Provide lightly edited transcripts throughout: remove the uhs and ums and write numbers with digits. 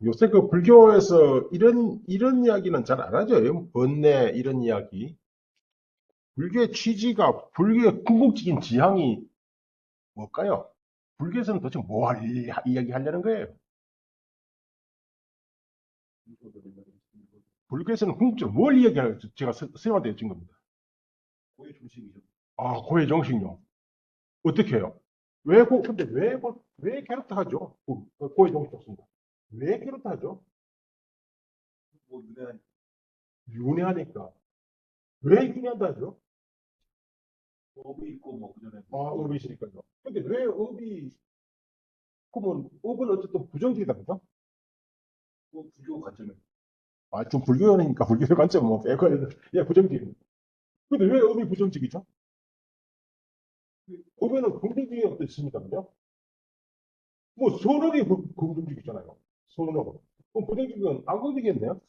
요새 그 불교에서 이런 이야기는 잘 안 하죠. 번뇌, 이런 이야기. 불교의 취지가, 불교의 궁극적인 지향이 뭘까요? 불교에서는 도대체 이야기 하려는 거예요? 불교에서는 궁극적으로 뭘 이야기하는, 제가 설명한테 여쭌 겁니다. 고해 정식이죠. 아, 고해 정식요. 어떻게 해요? 근데 왜 괴롭다 하죠? 고해 정식 좋습니다. 왜 괴롭다 하죠? 뭐, 윤회하니까. 왜 윤회한다 하죠? 업이 있고, 뭐, 그전에. 아, 업이 있으니까요. 근데 왜 그러면 업은 어쨌든 부정적이다, 그죠? 뭐, 불교 관점에. 아, 좀 불교니까 불교의 관점 뭐, 빼고, 예, 부정적입니다. 근데 왜 업이 부정적이죠? 업에는 긍정적인 것도 있습니다, 그죠? 뭐, 선업이 긍정적이잖아요. 선업. 그럼 부정적인 악업이겠네요?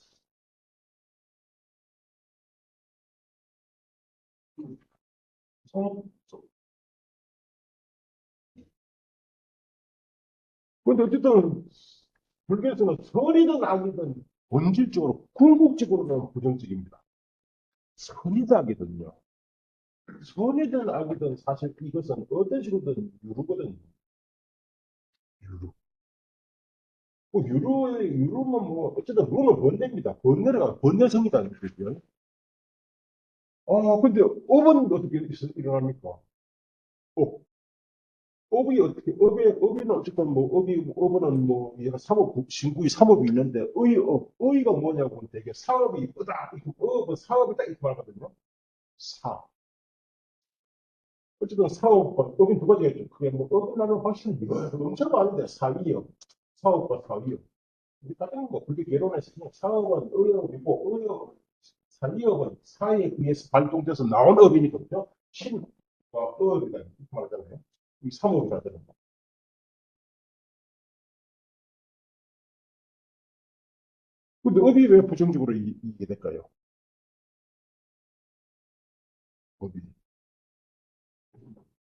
선업. 근데 어쨌든, 불교에서는 선이든 악이든 본질적으로, 궁극적으로는 부정적입니다. 선이든 악이든요. 선이든 악이든 사실 이것은 어떤 식으로든 유루거든요. 유루. 뭐 유루는 뭐, 어쨌든 루는 번뇌입니다. 번뇌성이다. 그랬죠. 근데 업은 어떻게 일어납니까? 업. 업에는 어쨌든 뭐, 업은 뭐, 얘가 신구이 삼업이 있는데, 의가 뭐냐고 하면 되게 사업이 있다. 업은 사업이 딱 이렇게 말하거든요. 사. 어쨌든 업인 두 가지가 있죠. 그게 뭐, 업은 나는 훨씬 이거 엄청 많은데, 사업과 사위업. 우리 같은 거, 불교 개론에서 사업은 의업이고, 사이업은 사에 의해서 발동돼서 나온 업이니거든요. 신과 업이다. 이렇게 말하잖아요. 이 삼업이라는 거. 근데 업이 왜 부정적으로 이게 될까요? 업이.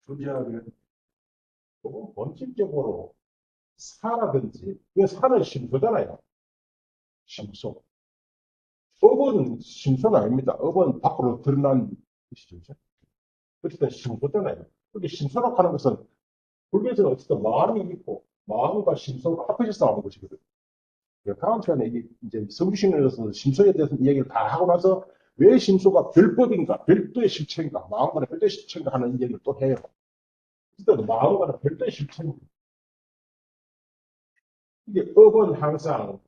존재하면 본질적으로 사라든지, 왜 사는 심소잖아요. 심소. 업은 심소는 아닙니다. 업은 밖으로 드러난 것이죠. 어쨌든 심소잖아요. 그게 심소라고 하는 것은 불교에서는 어쨌든 마음이 있고 마음과 심소가 합해져서 나오는 것이거든요. 다음 시간에 이제 성규신에서 심소에 대해서 이야기를 다 하고 나서 왜 심소가 별법인가, 별도의 실체인가, 마음과는 별도의 실체인가 하는 이야기를 또 해요. 그때 마음과는 별도의 실체입니다. 이게 업은 항상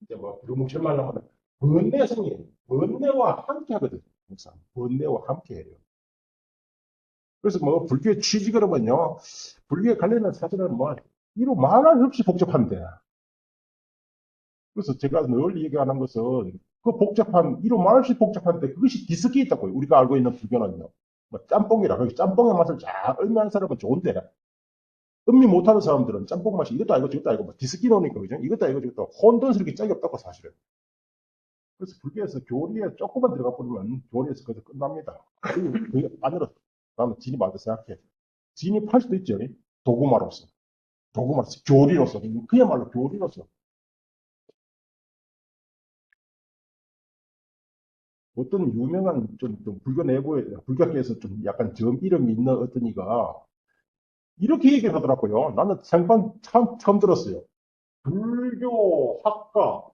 이제 뭐 불무철만 하면 번뇌성이에요. 번뇌와 함께 하거든요. 항상 번뇌와 함께 해요. 그래서 뭐 불교의 취지 그러면요, 불교에 관련된 사실은 뭐 이루 말할 없이 복잡한데, 그래서 제가 늘 얘기하는 것은 그 이루 말할 없이 복잡한데 그것이 디스크에 있다고요. 우리가 알고 있는 불교는요. 뭐 짬뽕이라. 그 짬뽕의 맛을 잘 음미하는 사람은 좋은데, 음미 못하는 사람들은 짬뽕 맛이 이것도 알고 저것도 알고 뭐 디스키 노니까, 그죠? 이것도 알고 저것도 혼돈스럽게 짝이 없다고 사실은. 그래서 불교에서 교리에 조금만 들어가 보면 교리에서 그저 끝납니다. 그 안으로 나는 진입하다 생각해. 진입할 수도 있죠. 도구마로서. 도구마로서. 교리로서. 그야말로 교리로서. 어떤 유명한 좀 불교 내부에, 불교계에서 좀 약간 점 이름이 있는 어떤 이가 이렇게 얘기를 하더라고요. 나는 생판 처음 들었어요. 불교 학과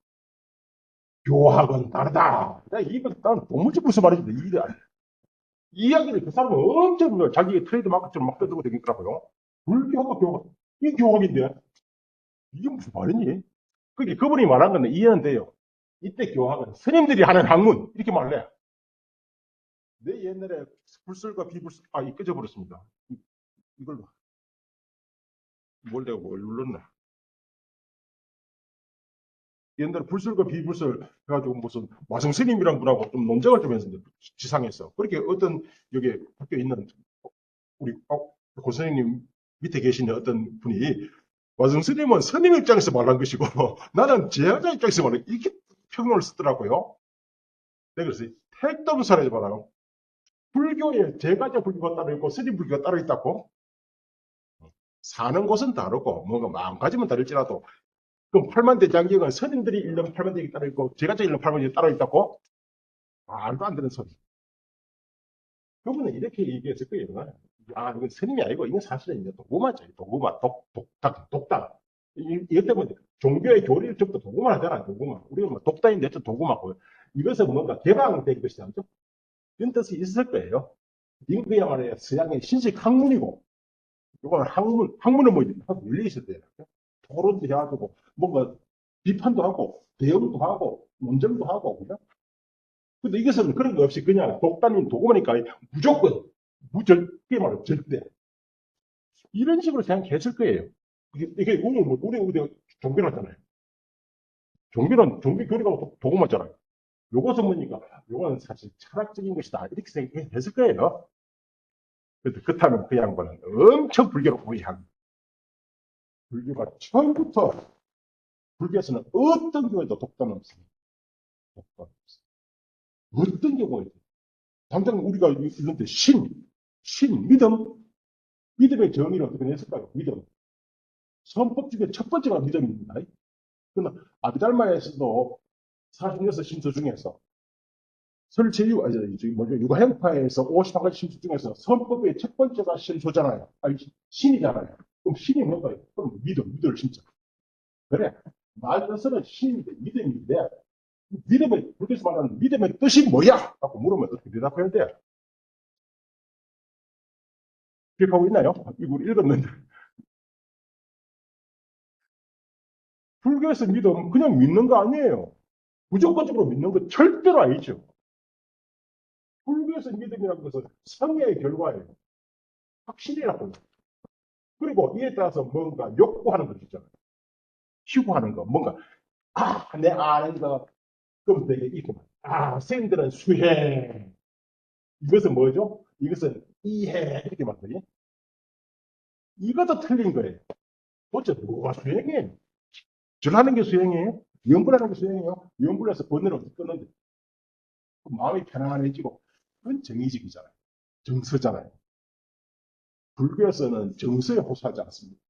교학은 다르다. 난 도무지 무슨 말인지 이 이야기를 그 사람은 엄청 자기 트레이드 마크처럼 막 떠들고 다니더라고요. 불교가 교학, 이 교학인데 이게 무슨 말이니? 그게 그분이 말한 건 이해는 돼요. 이때 교학은 스님들이 하는 학문 이렇게 말해. 내 옛날에 불설과 비불설 꺼져 버렸습니다. 이걸 뭘 내가 뭘 눌렀나? 옛날에 불설과 비불설 해가지고 무슨 마성 스님이란 분하고 좀 논쟁을 좀 했는데 지상에서 그렇게 어떤 여기 학교 있는 우리 고선생님 밑에 계신 어떤 분이 마성 스님은 스님 입장에서 말한 것이고 나는 제자자 입장에서 말한 이렇게 평론을 쓰더라고요. 내가 그래서 택dom설에서 말하고 불교에 제가자 불교가 따로 있고 스님 불교가 따로 있다고. 사는 곳은 다르고, 뭔가 마음가짐은 다를지라도, 그럼 팔만대장경은 선인들이 일름 팔만대장이 따로 있고, 제가 저 일름 팔만대장이 따로 있다고? 말도 안 되는 소리. 그분은 이렇게 얘기했을 거예요. 아, 이건 스님이 아니고, 이건 사실은 이제 도구마죠. 도구마, 독단. 이것 때문에 종교의 교리를 전부 다 도구마 하잖아요. 도구마. 우리가 뭐 독단인데 저 도구마고요. 이것은 뭔가 개방된 것이 아니죠. 이런 뜻이 있을 거예요. 이건 그야말로 서양의 신식 학문이고, 이거는 학문은 뭐, 윤리 있어야 돼요. 토론도 해가지고, 뭔가 비판도 하고, 대응도 하고, 논쟁도 하고, 그죠? 근데 이것은 그런 거 없이 그냥 독단인 도구마니까 무조건, 무절대 말로 절대. 이런 식으로 생각했을 거예요. 이게 우리 종교라잖아요. 종교 교리가 도구마잖아요. 요것은 뭐니까, 요거는 사실 철학적인 것이다. 이렇게 생각했을 거예요. 그래서 그렇다면 그 양반은 엄청 불교로 고의한. 불교가 처음부터, 불교에서는 어떤 경우에도 독단은 없습니다. 독단 없습니다. 어떤 경우에도. 당장 우리가 이런데 믿음, 믿음의 정의를 어떻게 냈을까요? 믿음. 선법 중에 첫 번째가 믿음입니다. 그러나 아비달마에서도 46 심서 중에서 설체유, 뭐죠, 유가행파에서 51가지 심서 중에서 선법의 첫 번째가 신소잖아요. 아니, 신이잖아요. 그럼 신이 뭔가요? 그럼 믿음을 심자. 그래. 말 그대로 신인데 믿음인데, 불교에서 말하는 믿음의 뜻이 뭐야? 라고 물으면 어떻게 대답해야 돼? 기억하고 있나요? 이거 읽었는데. 불교에서 믿음, 그냥 믿는 거 아니에요. 무조건적으로 믿는 거 절대로 아니죠. 불교에서 믿음이라는 것은 성의 결과예요. 확신이라고. 그리고 이에 따라서 뭔가 욕구하는 것 있잖아요. 희구하는 거, 뭔가, 내 아는 거, 그럼 되게 있구만. 선생님들은 수행. 이것은 뭐죠? 이것은 이해. 이렇게 말하더니, 이것도 틀린 거예요. 도대체 뭐가 수행이에요? 절하는 게 수행이에요? 염불하는 게 수행이에요? 염불해서 번뇌를 어떻게 끊는데? 마음이 편안해지고, 그건 정의직이잖아요. 정서잖아요. 불교에서는 정서에 호소하지 않습니다.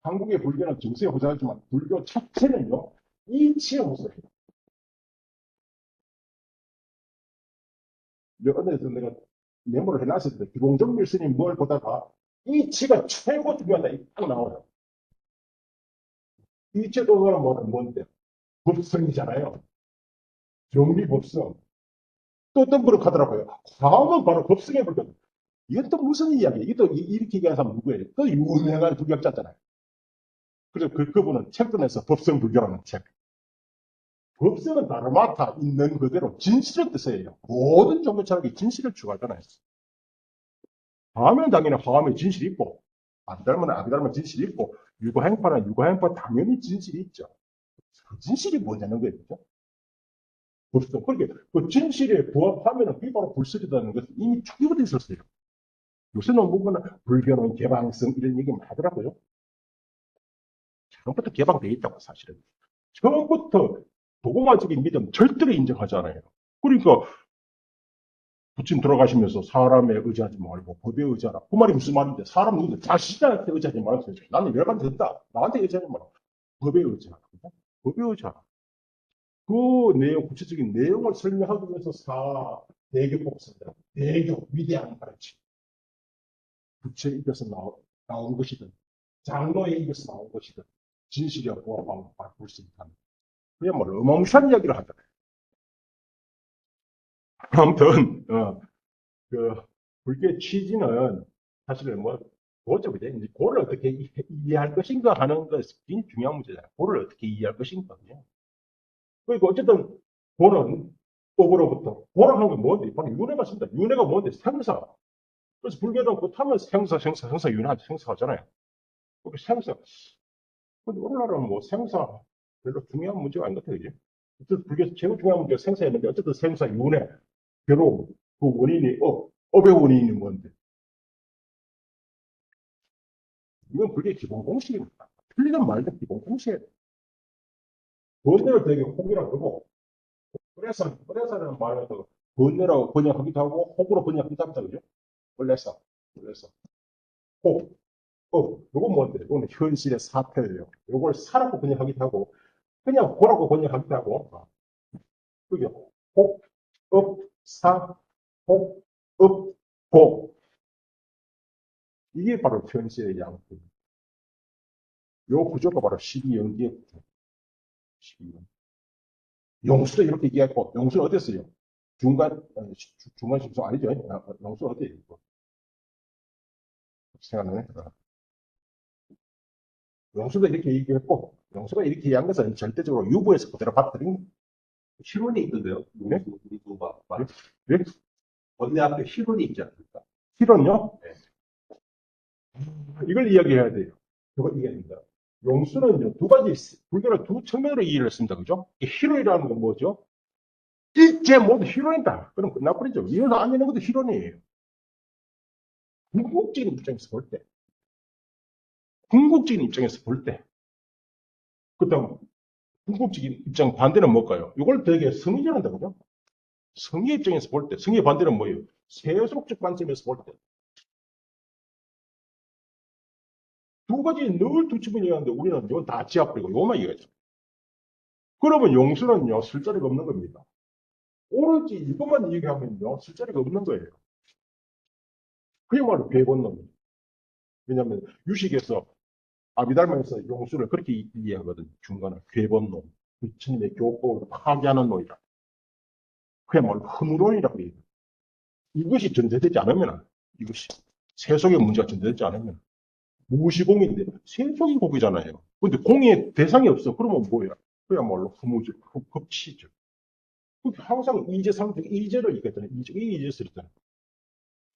한국의 불교는 정서에 호소하지만 불교 자체는요, 이치에 호소해요. 어디서 내가 메모를 해놨을 때 기봉정밀 스님 뭘 보다가 이치가 최고 중요하다 딱 나와요. 이치 도서는 뭔데? 법성이잖아요. 정리법성. 또 어떤 분을 하더라고요. 다음은 바로 법성에 불교. 이건 또 무슨 이야기예요? 이게 또 이렇게 얘기하는 사람 누구예요? 또 유명한 불교학자잖아요. 그래서 그분은 책도 내서 법성 불교라는 책. 법성은 다르마타 있는 그대로 진실의 뜻이에요. 모든 종교 철학이 진실을 추구하잖아요. 화하면 당연히 화하면 진실이 있고, 아비달면 진실이 있고, 유고행파는 유고행파 당연히 진실이 있죠. 그 진실이 뭐냐는 거예요. 그죠? 법성. 그러니까 그 진실에 부합하면 그게 바로 불설이라는 것은 이미 축이되어 있었어요. 요새는 보면 불교는 개방성 이런 얘기 하더라고요. 처음부터 개방되어 있다고 사실은. 처음부터 도구마적인 믿음 절대로 인정하지 않아요. 그러니까 부친 돌아가시면서 사람에 의지하지 말고 법에 의지하라. 그 말이 무슨 말인데 사람 누군데 자신한테 의지하지 말았어요. 나는 열반 된다. 나한테 의지하지 마라. 법에 의지하라. 법에 의지하라. 그 내용, 구체적인 내용을 설명하기 위해서 대교법 쓴다. 대교, 위대한 가르침. 부처의 입에서 나온 것이든, 장로의 입에서 나온 것이든, 진실이야 보아하고 바꿀 수 있다는. 그야말로 어마무시한 이야기를 하더라. 아무튼, 그, 불교의 취지는 사실은 뭐, 뭐죠, 그죠? 이제 고를 어떻게 이해할 것인가 하는 것이 중요한 문제잖아요. 고를 어떻게 이해할 것인가요. 그리고 어쨌든 고는 법으로부터, 고라는 건 뭔데? 바로 윤회가 있습니다. 윤회가 뭔데? 생사. 그래서 불교는 그렇다면 생사, 생사하잖아요. 그 생사. 근데 오늘날은 뭐 생사 별로 중요한 문제가 아닌 것 같아요, 그지? 어쨌든 불교에서 제일 중요한 문제가 생사였는데, 어쨌든 생사, 윤회, 괴로움, 그 원인이, 업의 원인이 뭔데? 이건 불교의 기본 공식입니다. 틀리든 말든 기본 공식이에요. 번뇌를 되게 혹이라고 그러고, 그래서는 말을 번뇌라고 번역하기도 하고, 혹으로 번역하기도 합니다, 그죠? 원래서, 혹. 요건 뭔데? 요거는 현실의 사태예요. 요걸 사라고 번역하기도 하고, 그냥 보라고 번역하기도 하고, 그게 혹, 업, 사, 혹, 업, 보. 이게 바로 현실의 양품. 요 구조가 바로 12연기의 구조. 12연. 용수도 이렇게 얘기했고, 용수는 어땠어요? 중간 심소 아니죠? 용수 어디에요? 생각나네. 용수도 이렇게 얘기했고, 용수가 이렇게 얘기한 것은 절대적으로 유보에서 그대로 받아들인 실론이 있던데요. 네? 우리도 막 예? 번뇌 앞에 실론이 있지 않습니까? 실은요? 네. 이걸 이야기해야 돼요. 이걸 이야기합니다. 용수는요, 두 가지, 불교를 두 측면으로 이해를 했습니다. 그죠? 희론이라는 건 뭐죠? 일제 모두 희론이다. 그럼 끝나버리죠. 이어서 안 되는 것도 희론이에요. 궁극적인 입장에서 볼 때, 궁극적인 입장에서 볼 때, 그 다음, 궁극적인 입장 반대는 뭘까요? 이걸 되게 성의전한다고요? 성의 입장에서 볼 때, 성의 반대는 뭐예요? 세속적 관점에서 볼 때. 두 가지 늘 두 측면이 있는데 우리는 이건 다 지압버리고 요만 이해하죠. 그러면 용수는요, 쓸 자리가 없는 겁니다. 오로지 이것만 얘기하면요, 쓸 자리가 없는 거예요. 그야말로 괴본론이에요. 왜냐하면 유식에서 아비달마에서 용수를 그렇게 이해하거든요. 중간에 괴본론, 부처님의 교법을 파괴하는 논이다. 그야말로 허무론이라고 얘기해요. 이것이 전제되지 않으면, 이것이 세속의 문제가 전제되지 않으면 무엇이 공인데 세속이 공이잖아요. 근데 공의 대상이 없어. 그러면 뭐야? 그야말로 허무죠. 법치죠. 항상 이제 상태, 이제를 얘기했잖아요. 이 이제를 했잖아요.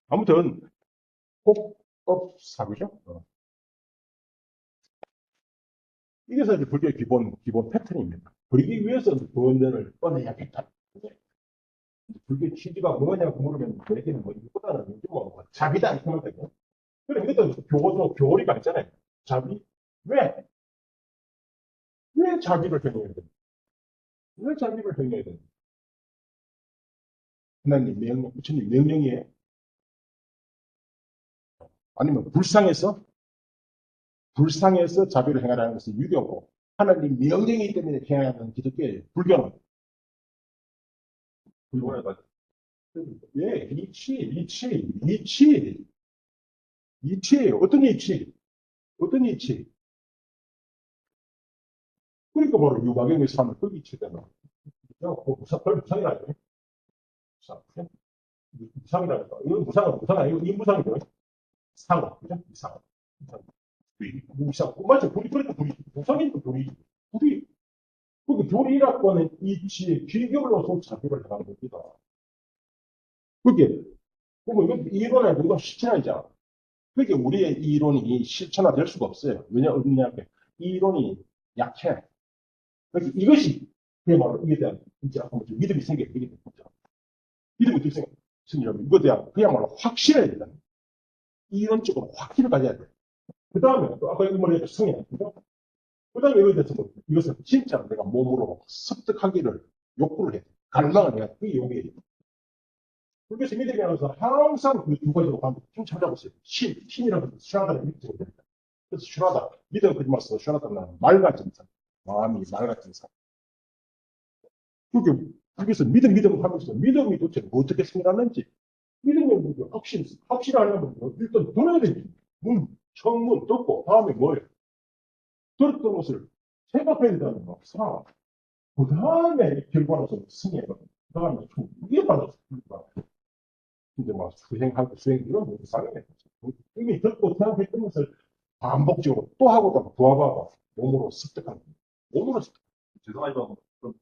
아무튼 폭업사고죠. 이게 사실 불교의 기본 패턴입니다. 그러기 위해서는 본전을 꺼내야겠다. 불교의 취지가 뭐냐고 물으면 내게는 뭐 이거보다는 뭐 자비다 이렇게 하면 되고. 그래 이것도 교리가 있잖아요. 자비. 왜? 왜 자비를 행해야 돼? 왜 자비를 행해야 돼? 하나님 명령, 부처님 명령이에요? 아니면 불상에서 자비를 행하라는 것은 유교고, 하나님 명령이기 때문에 행하는 기독교예요. 불교는. 불교는 예, 이치예요. 어떤 이치? 어떤 이치? 그러니까 바로 유가경의 삶을 그 이치잖아. 무상이라죠. 무상. 무상이라니까. 이건 무상 아니고, 이 무상이죠. 상어, 그죠? 무상. 무상. 맞죠? 그러니까 무상이니까 불이. 그 불이라고 하는 이치의 귀결로서 자비를 당하는 겁니다. 그게, 그러면 이론하고 이건 실천하잖아. 그게 우리의 이론이 실천화될 수가 없어요. 왜냐하면 이론이 약해. 그러니까 이것이 그야말로 이에 대한 진짜 믿음이 생겨요. 믿음이 어떻게 생기냐면 이거에 대한 그야말로 확신해야 된다. 이론적으로 확신을 가져야 돼. 그 다음에 아까 이 말했던 성향. 그 다음에 이거에 대해서 이것을 진짜 내가 몸으로 습득하기를 욕구를 해. 갈망을 해야 돼. 그게 욕이에요. 그래서 믿음이 하면서 항상 그 두 가지로 좀 찾아보고 있어요. 신이라는 것은 슈라다를 믿지 못합니다. 그래서 슈라다, 믿음 거짓말 써. 슈라다는 말 같은 사람. 마음이 말 같은 사람. 그래서 믿음 하면서 믿음이 도대체 어떻게 생겨났는지, 믿음이 뭐죠? 확신하려면 일단 들어야 되지. 청문 듣고, 다음에 뭐예요? 들었던 것을 생각해야 된다는 거. 그 다음에 결과로서 승리해거든요. 그 다음에 이게 바로 이제 막 수행하고 이런 거 이상해. 이미 듣고 생각했던 것을 반복적으로 또 하고 또 부하고 몸으로 습득하는 거예요. 몸으로 습득. 죄송하지만 그럼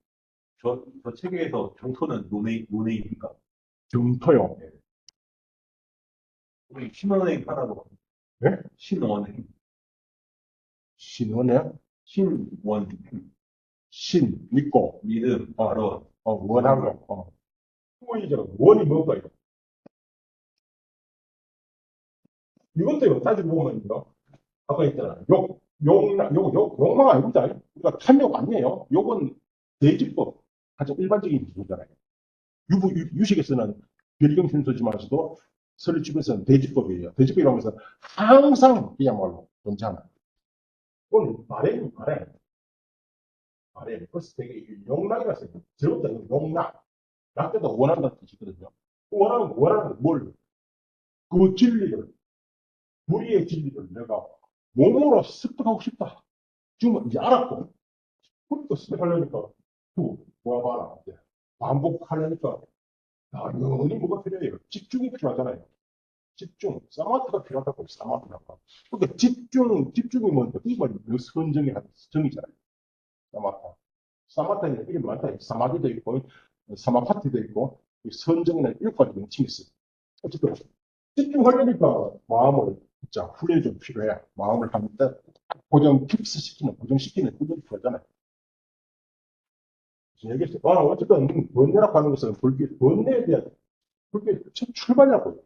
저 책에서 정토는 논의입니까? 정토요. 우리 신원행 하라고 네? 신원행 신원에 신원 신 믿고 믿음 바로 원하고 이제 원이 뭔가요? 이것도 따지고 보면요. 아까 있잖아. 욕망 아닙니다. 그러니까 탐욕 아니에요. 욕은 대지법. 가장 일반적인 기준이잖아요. 유식에서는 별경 순서지만서도 설립집에서는 돼지법이에요. 돼지법이라고 해서 항상 그야말로 존재하는. 그건 말해. 그래서 되게 용락이라고 써요. 저부터 용락. 낙태도 원한다는 뜻이거든요. 원하는 뭘? 그 진리를, 불의의 진리를 내가 몸으로 습득하고 싶다. 지금 이제 알았고, 그러니까 습득하려니까, 모아봐라. 이제 반복하려니까, 당연히 뭐가 필요해요? 집중이 필요하잖아요. 집중. 사마트가 필요하다고, 사마트가. 그러니까 집중이 뭔데? 이게 뭐 선정이 정이잖아요. 사마트. 사마타에는 이름 많다. 사마디도 있고, 사마파티도 있고, 선정에는 일곱 가지 명칭이 있어요. 어쨌든, 집중하려니까 마음을 진짜 훈련이 좀 필요해. 마음을 한때 고정시키는 훈련이 필요하잖아요. 무슨 얘기했어요? 어쨌든, 번뇌라고 하는 것은 번뇌에 대한 불교의 첫 출발이라고요.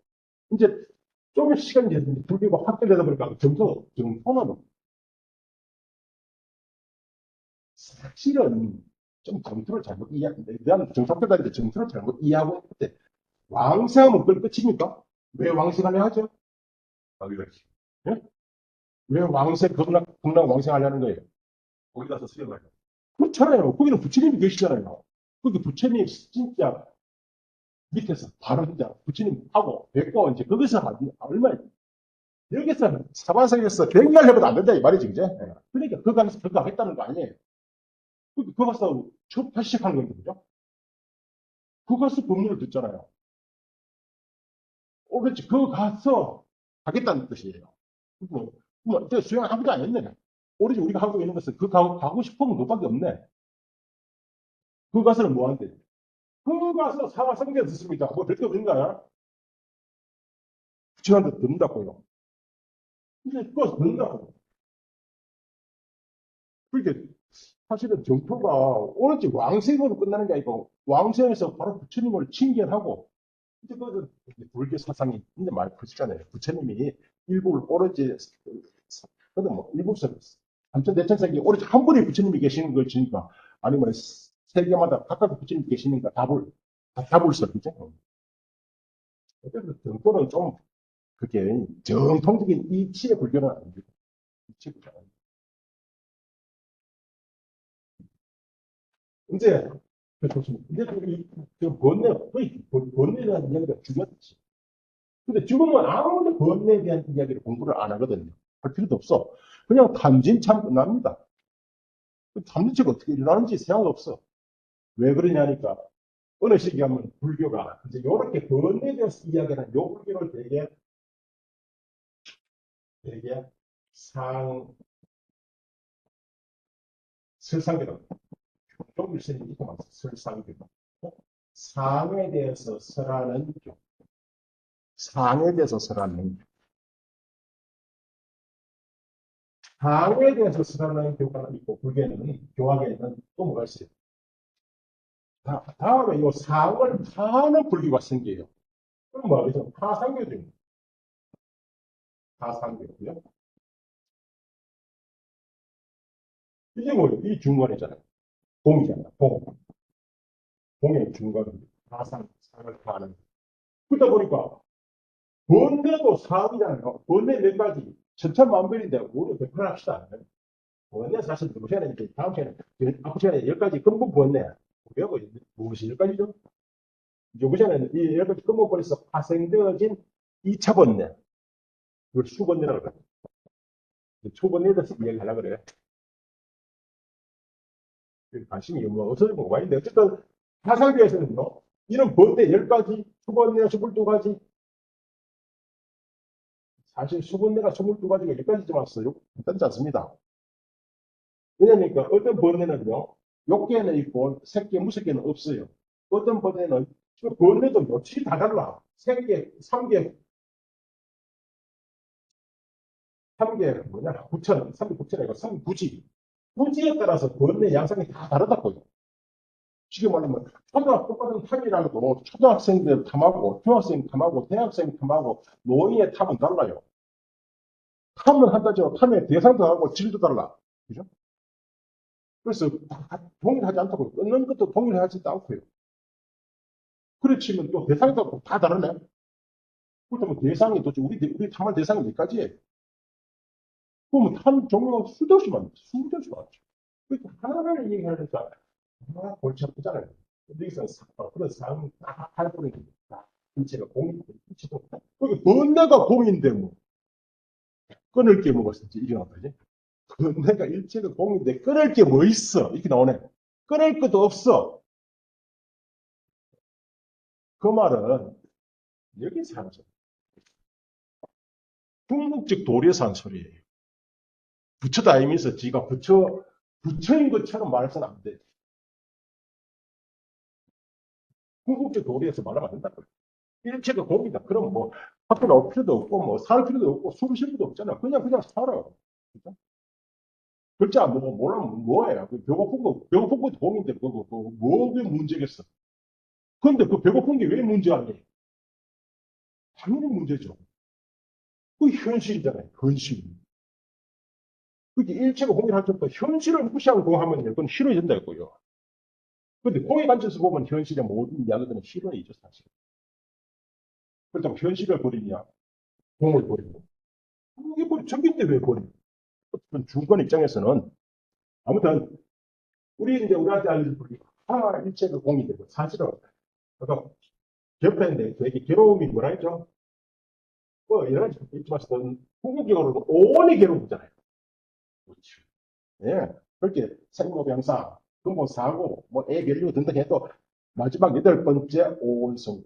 이제 조금 시간이 됐는데 불교가 확대되다 보니까 정토는 사실은 좀 정토를 잘못 대한 정착되다는데 정토를 잘못 이해하고 있는데 왕생하면 그걸 끝입니까? 왜 왕생하려 하죠? 여기까지. 예? 왜 극락 왕생하려는 거예요? 거기 가서 수련을 해요. 그렇잖아요. 거기는 부처님이 계시잖아요. 거기 부처님 진짜 밑에서 바로 진짜 부처님하고 뵙고 이제 거기서 얼마 여기서 사바세에서 100날 해봐도 안 된다 이 말이지 그제? 예. 그러니까 그거 가서 그거 하겠다는 거 아니에요. 그거 가서 다시 시작하는 건데 그죠? 그거 가서 법문을 듣잖아요. 그렇지. 그거 가서 하겠다는 뜻이에요. 수행 아무도 안 했네. 오로지 우리가 하고 있는 것은 가고 싶은 건 그밖에 없네. 그 가서는 뭐 한대? 그 가서 사바성제 듣습니다. 뭐 별게 없는가요? 부처한테 듣는다고요. 근데 그거 듣는다고. 그게 사실은 정토가 오로지 왕생으로 끝나는 게 아니고 왕생에서 바로 부처님을 칭견하고 이제 그 불교 사상이 근데 많이 퍼지잖아요. 부처님이 일국을 오로지 그는 뭐 일국에서 삼천 대천 세계 오로지 한 분의 부처님이 계시는 걸 지니까 아니면 세계마다 각각 부처님이 계시니까 답을 써 그죠? 어쨌든 정토는 좀 그게 정통적인 이치의 불교는 아닙니다. 이치의 불교는 아닙니다. 이제 좋습니다. 이제 그 번뇌, 거의 번뇌에 대한 이야기가 죽었지. 근데 죽으면 아무도 번뇌에 대한 이야기를 공부를 안 하거든요. 할 필요도 없어. 그냥 탐진참 끝납니다. 탐진치가 어떻게 일어나는지 생각 없어. 왜 그러냐니까 어느 시기 하면 불교가 이제 이렇게 번뇌에 대해서 이야기하는 요 불교를 되게 설상계다. 좀 일생이 있고 막 설상계다. 상에 대해서 설하는 교. 상에 대해서 설하는 상에 대해서 설하는 교가 있고 불교에는 교학에는 또 뭐가 있어요? 다음에 이 상을 타는 불교가 생겨요. 그럼 뭐죠? 타상교죠. 타상교고요. 이게 뭐예요? 이 중간이잖아요. 봉이잖아요. 봉. 봉의 중간입니다. 상을 타는. 그러다 보니까 번뇌도 사업이잖아요. 번뇌 몇 가지. 천차만별인데 우리 백판합시다. 번뇌 사실 누구 시간에 이제 다음 시간에 앞으로 시간에 10가지 근본 번뇌. 외우고 무엇이 10가지죠? 요구 시간에는 이 10가지 근본 번뇌에서 파생되어진 2차 번뇌. 그걸 수번뇌라고 해요. 초번뇌에 대해서 이야기하려고 그래요. 관심이 뭐 없어서 뭐가 있는데 어쨌든 사상계에서는요. 이런 번뇌 10가지, 수번뇌 22가지, 사실 수분내가 22가지가 여기까지만 써요. 괜찮지 않습니다. 왜냐니까 어떤 번뇌는요, 욕계는 있고 색계, 무색계는 없어요. 어떤 번뇌는 그 번뇌도 며칠이 다 달라. 색계, 3개 뭐냐, 9천, 3개 9천이 아니고 3 9지. 구지에 따라서 번뇌 양상이 다 다르다고요. 지금 말하면 똑같은 탐이라도 초등학생들 탐하고 중학생 탐하고 대학생 탐하고 노인의 탐은 달라요. 탐은 한다지만 탐의 대상도 다르고 질도 달라. 그죠? 그래서 동일하지 않다고 끊는 것도 동일하지도 않고요. 그렇지만 또 대상도 다 다르네. 그렇다면 대상이 도대체 우리 탐할 대상이 몇 가지예요? 그러면 탐 종류가 수도 없이 많죠. 수도 없이 많죠. 그러니까 하나를 얘기하니까 골치 아프잖아요. 근데 여기서 그런 삶 다 할부는 다 인체가 공인데, 인체도 그게 번뇌가 공인데 뭐 끊을 게 뭐가 있지 이게 나타지? 번뇌가 일체가 공인데 끊을 게 뭐 있어? 이렇게 나오네. 끊을 것도 없어. 그 말은 여기서 하는 소리. 궁극적 도리에서 한 소리예요. 부처다 이면서 지가 부처인 것처럼 말해서는 안 돼. 궁극적 도리에서 말하면 안 된다. 일체가 공이다. 그럼 뭐 학교 나올 필요도 없고 뭐 살 필요도 없고 숨 쉴 필요도 없잖아. 그냥 살아. 그죠? 글자 안 보고 뭐라면 뭐예요? 배고픈 것도 공인데 그거 뭐가 문제겠어? 그런데 그 배고픈 게 왜 문제 아니에요? 당연히 문제죠. 그 현실이잖아요. 현실. 그게 일체가 공인할 때부터 현실을 무시하고 하면 그건 싫어진다고요. 근데 공의 관점에서 보면 현실의 모든 이야기들은 실현이죠, 사실. 그렇다고 현실을 버리냐? 공을 버리고. 이게 뭐 적인데 왜 버리냐? 주권 입장에서는 아무튼 우리 이제 우리한테 알려준 그 일체가 공이 되고 사실은 그러니까 옆에인데 되게 괴로움이 뭐라 했죠? 뭐 여러 가지 있지만 궁극적으로 오온이 괴로움이잖아요. 그렇죠. 예. 그렇게 생로병사, 근본 사고, 뭐 애 별로 등등 해도 마지막 여덟 번째 오온성.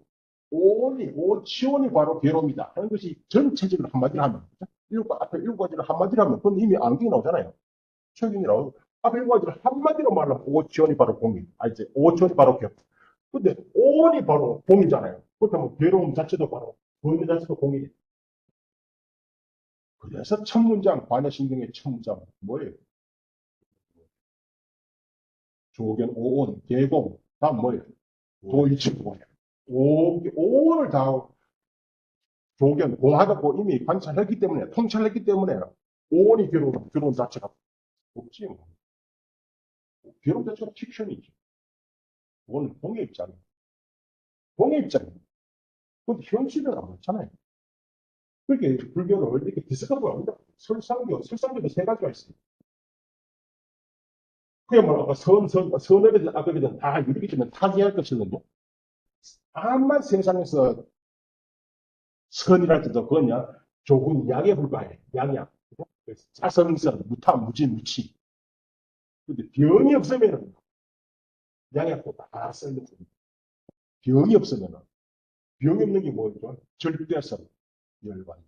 오온이 오치온이 바로 괴로움이다 하는 것이 전체적으로 한마디로 하면 앞에 일곱 가지를 한마디로 하면 그건 이미 안경이 나오잖아요. 최근이라고 앞에 일곱 가지를 한마디로 말하면 오치온이 바로 공이 이제 오치온이 바로 괴로움. 근데 오온이 바로 공이잖아요. 그렇다면 괴로움 자체도 바로 본인 자체도 공이래. 그래서 첫 문장 반야신경의 첫 문장 뭐예요? 조견 오온 계공 다 뭐예요? 도일치 뭐예요? 오온을 다 조견 공하다고 이미 관찰했기 때문에 통찰했기 때문에 오온이 괴로움 자체가 없지 뭐. 괴로움 자체가 픽션이지. 그건 공의 입장이에요. 공의 입장이에요. 근데 현실은 안 그렇잖아요. 그렇게 불교는 이렇게 디스커버가 합니다. 설상교도 세 가지가 있어요. 그야말로 아까 선업에 아까 그전 다 유리기지만 타개할 것이거든요. 암만 세상에서 선이랄 때도 그거냐 조금 양에 불과해. 양약. 자성선, 무타, 무지, 무치. 근데 병이 없으면 양약도 다 쓰는 거예요. 병이 없으면 병이 없는 게 뭐죠? 절대선, 열반.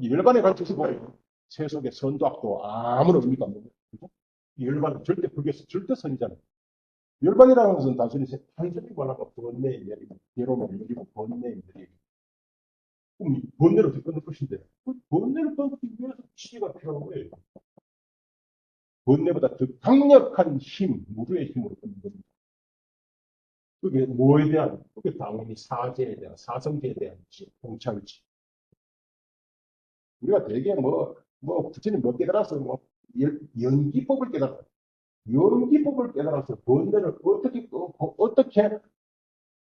열반에 관해서 뭐예요? 세속의 선도학도 아무런 의미가 없는 거예요. 열반은 절대 불교에서 절대선이잖아요. 열반이라는 것은 단순히 말하면 번뇌의 내리고, 괴로움을 내리고, 번뇌의 내리고. 그럼 번뇌를 어떻게 끊을 것인데? 그 번뇌를 끊기 위해서 지혜가 필요한 거예요. 번뇌보다 더 강력한 힘, 무료의 힘으로 끊는 겁니다. 그게 뭐에 대한, 그게 당연히 사제에 대한, 사성제에 대한 통찰지. 우리가 되게 부처님 뭐 깨달아서 연기법을 깨달았다. 연기법을 깨달아서 번뇌를 어떻게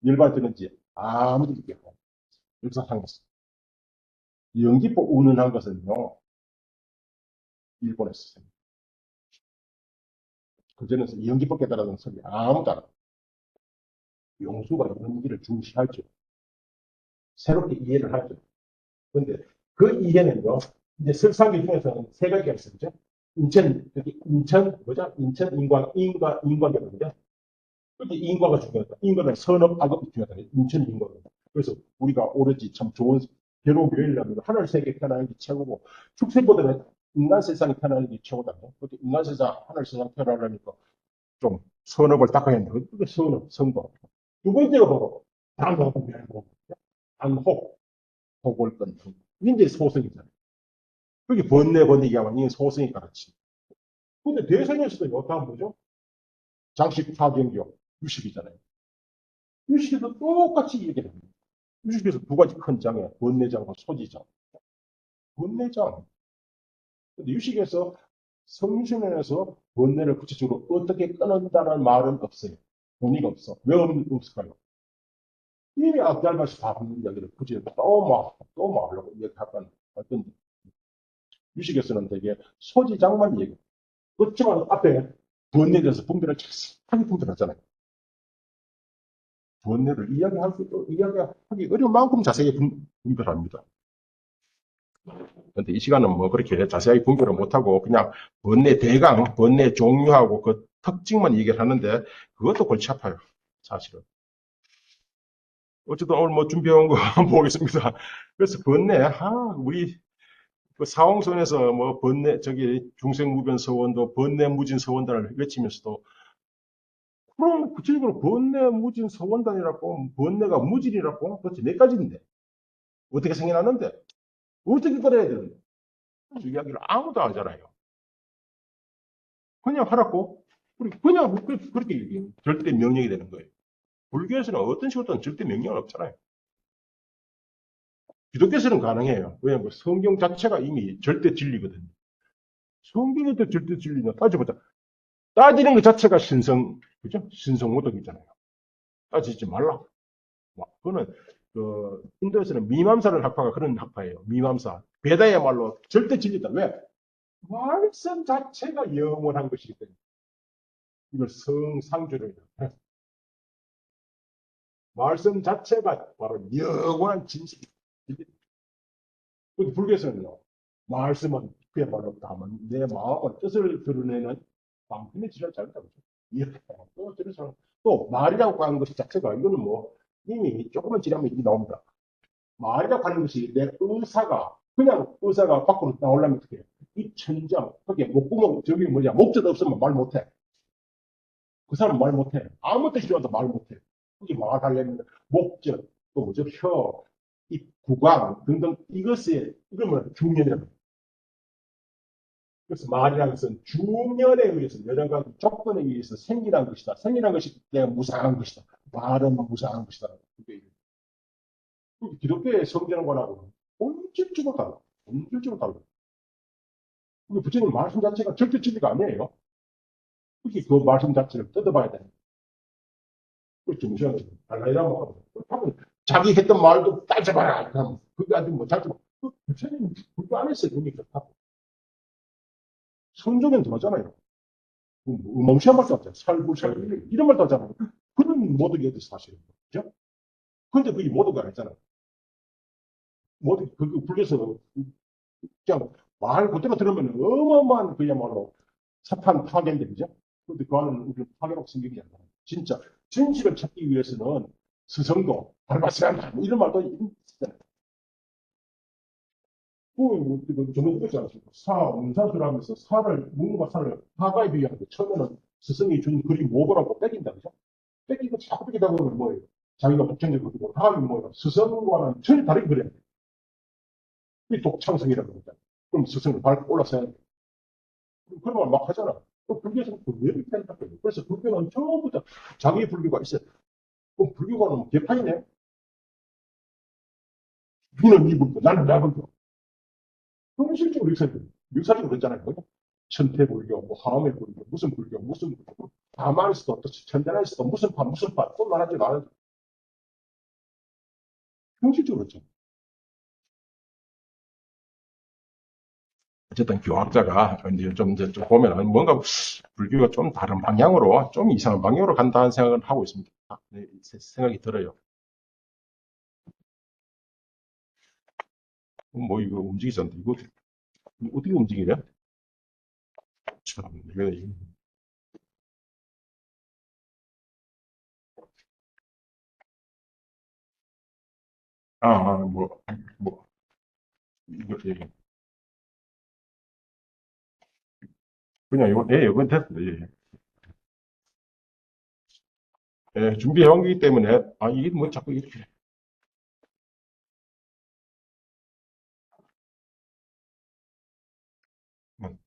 열받드는지 아무도 모르겠고. 역사상에서. 연기법 운운한 것은요, 일본에서. 그전에서 연기법 깨달아는 소리 아무도 안 하고. 용수가 연기를 중시하죠. 새롭게 이해를 하죠. 그런데 그 이해는요, 이제 설상교 중에서는 세 가지가 있었죠. 인천인과거든요. 그게 인과가 중요하다. 인과는 선업, 악업이 중요하다. 인천인과가. 그래서 우리가 오로지 참 좋은 괴로운 묘일이라면 하늘 세계에 태어나는 게 최고고, 축생보다는 인간 세상에 태어나는 게 최고다. 그렇게 인간 세상, 하늘 세상 태어나려니까 좀 선업을 닦아야 한다. 그게 선업, 선거. 두 번째가 바로 단호고 멸고, 단호, 호골 끊고. 이게 이제 소승이잖아요. 그게 번뇌번뇌기하면 이게 소승이 가르치. 근데 대선에서도 다음 뭐죠? 장식, 사경교, 유식이잖아요. 유식에도 똑같이 얘기를 합니다. 유식에서 두 가지 큰 장이에요. 번뇌장과 소지장. 번뇌장. 근데 유식에서 성신론에서 번뇌를 구체적으로 어떻게 끊는다는 말은 없어요. 의미가 없어. 왜 없을까요? 이미 앞달맞이 다 하는 이야기를 굳이 또 막 하려고 이야기하건 어떤 유식에서는 되게 소지장만 얘기. 그렇지만 앞에 번뇌에 대해서 분별을 자세하게 분별하잖아요. 번뇌를 이야기하기 어려운 만큼 자세히 분별합니다. 근데 이 시간은 뭐 그렇게 자세하게 분별을 못하고 그냥 번뇌 대강, 번뇌 종류하고 그 특징만 얘기를 하는데 그것도 골치 아파요. 사실은. 어쨌든 오늘 뭐 준비해온 거 한번 보겠습니다. 그래서 번뇌, 우리 그 사홍선에서 뭐 번뇌, 저기 중생무변서원도 번뇌무진서원단을 외치면서도 그럼 구체적으로 번뇌무진서원단이라고 번뇌가 무진이라고 도대체 몇 가지인데 어떻게 생겨났는데 어떻게 그래야 되는데 그 이야기를 아무도 안 하잖아요. 그냥 하라고 그냥 그렇게 얘기해요. 절대 명령이 되는 거예요. 불교에서는 어떤 식으로든 절대 명령은 없잖아요. 기독교에서는 가능해요. 왜냐하면 성경 자체가 이미 절대 진리거든요. 성경에도 절대 진리냐 따져보자. 따지는 것 자체가 그죠? 신성모독이잖아요. 따지지 말라. 그거는 인도에서는 미맘사라는 학파가 그런 학파예요. 미맘사. 베다야말로 절대 진리다. 왜? 말씀 자체가 영원한 것이기 때문에. 이걸 성상주를 말씀 자체가 바로 영원한 진실이다. 근데 불교에서는요. 말씀은 그야말로 다만 내 마음의 뜻을 드러내는 방편의 지랄 자리라고 그러죠. 이렇게 또 저래서 또 말이라고 하는 것 자체가 이거는 뭐 이미 조금만 지나면 이게 나옵니다. 말이라고 하는 것이 내 의사가 그냥 의사가 밖으로 나오려면 어떻게 해? 이 천장 그게 목구멍 저기 뭐냐 목젖 없으면 말 못해. 그 사람 말 못해. 아무 뜻이 좋아도 말 못해. 그게 말하려면 목젖 또 뭐죠 혀, 입, 구강 등등 이걸 뭐 중년이라고. 그래서 말이라는 것은 중년에 의해서 여러 가지 조건에 의해서 생기는 것이다. 생기는 것이 내가 무상한 것이다. 말은 무상한 것이다. 그게 기독교의 성경과는 본질적으로 달라. 본질적으로 달라. 근데 부처님 말씀 자체가 절대 진리가 아니에요. 그게 그 말씀 자체를 뜯어봐야 돼. 그렇죠. 무시하는 달라이라고 하면 자기 했던 말도 따져봐라. 그럼 그게 아주 뭐 자기 부처님 불교 안 했어요. 그게 그렇다고. 성경엔 들어가잖아요. 멈시한 말도 없잖아요. 살불살불 이런 말도 하잖아요. 그런 모독이 어디 사실은. 그죠? 근데 그게 모독이 아니잖아요. 모독, 그 불교에서 그냥 말 그대로 들으면 어마어마한 그야말로 사탄 파괴인데, 그죠? 근데 그 안에는 우리 파괴라고 생각이 안 나요. 진짜 진실을 찾기 위해서는 스성도 밟았어야 한다. 뭐 이런 말도 있잖아요. 저번에 그랬지 않습니까? 문사수를 하면서 문과 사를 사과에 비유하는 거. 처음에는 스승이 준 그림 모고라고 뺏긴다, 그죠? 뺏기고 자꾸 뺏기다 보면 뭐예요? 자기가 독창적으로 그리고 다음이 뭐예요? 스승과는 전혀 다르게 그려야 돼요. 이 독창성이라고 그러잖아요. 그럼 스승을 밟고 올라서야 돼요. 그런 말 막 하잖아. 또 불교에서는 왜 이렇게 한다. 그래서 불교는 처음부터 자기 불교가 있어요. 그럼 불교가는 뭐 개파이네? 니는 이 불교, 나는 나 불교. 현실적으로 역사적으로 그랬잖아요. 천태불교, 뭐 화엄의불교, 무슨 불교, 무슨 불교. 다만에서도 또 천대나에서도 무슨 파, 또 말하지 말아요. 현실적으로 그랬죠. 어쨌든 교학자가 이제 좀 보면은 뭔가 불교가 좀 다른 방향으로, 좀 이상한 방향으로 간다는 생각을 하고 있습니다. 네, 생각이 들어요. 뭐 이거 움직이잖는데 이거 어떻게 움직이냐? 참, 뭐, 이거, 예. 그냥 이건 됐습니다. 예. 예, 준비해온 거기 때문에, 이게 뭐 자꾸 이렇게. 음.